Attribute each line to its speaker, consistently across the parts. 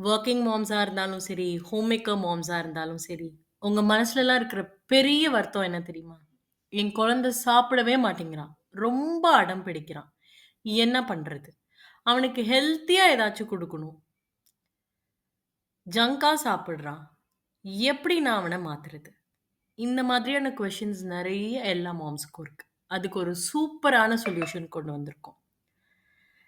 Speaker 1: Working மாம்ஸா இருந்தாலும் சரி, home maker மாம்ஸா இருந்தாலும் சரி, உங்க மனசுலலாம் இருக்கிற பெரிய வருத்தம் என்ன தெரியுமா? என் குழந்தை சாப்பிடவே மாட்டேங்கிறான். ரொம்ப அடம் பிடிக்கிறான். என்ன பண்றது? அவனுக்கு ஹெல்த்தியா ஏதாச்சும் குடுக்கணும். ஜங்கா சாப்பிடுறான். எப்படி நான் அவன மாத்துறது? இந்த மாதிரியான கொஸ்டின்ஸ் நெறைய எல்லா மாம்ஸ்க்கும் இருக்கு. அதுக்கு ஒரு சூப்பரான சொல்யூஷன் கொண்டு வந்திருக்கோம்.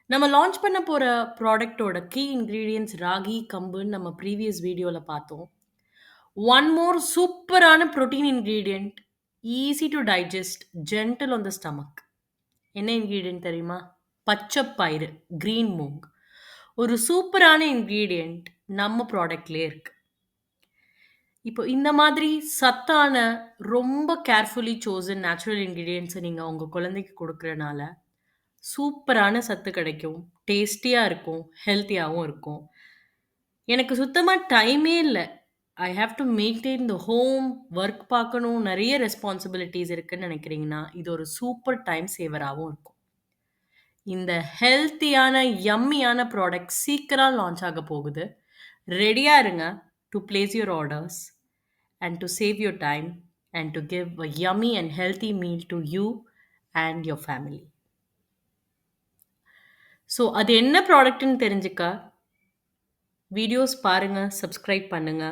Speaker 1: நம்ம லான்ச் பண்ண போற ப்ராடக்ட்டோட கீ இன்கிரீடியன்ட்ஸ் ராகி, கம்புன்னு நம்ம ப்ரீவியஸ் வீடியோல பார்த்தோம். ஒன் மோர் சூப்பரான protein ingredient, easy to digest, gentle on the stomach. என்ன இன்கிரீடியன்ட் தெரியுமா? பச்சை பயிறு, கிரீன் மூங். ஒரு சூப்பரான இன்கிரீடியன்ட் நம்ம ப்ராடக்ட்லயே இருக்கு. இப்போ இந்த மாதிரி சத்தான, ரொம்ப கேர்ஃபுல்லி சோசன் நேச்சுரல் இன்கிரீடியன்ட்ஸ நீங்க உங்க குழந்தைக்கு குடுக்குறனால, சூப்பரான சத்து கிடைக்கும். டேஸ்டியா இருக்கும். ஹெல்த்தியாவும் இருக்கும். எனக்கு சுத்தமா டைமே இல்ல. I have to maintain the home, work பார்க்கணும், நெறைய ரெஸ்பான்சிபிலிட்டீஸ் இருக்குன்னு நெனைக்கிறீங்கன்னா, இது ஒரு சூப்பர் டைம் சேவராவும் இருக்கும். இந்த ஹெல்த்தியான, யம்மியான ப்ராடக்ட் சீக்கிரம் லான்ச் ஆக போகுது. ரெடியா இருங்க to place your orders and to save your time and to give a yummy and healthy meal to you and your family. So அது என்ன ப்ராடக்ட்னு தெரிஞ்சுக்க வீடியோஸ் பாருங்க, சப்ஸ்கிரைப் பண்ணுங்க.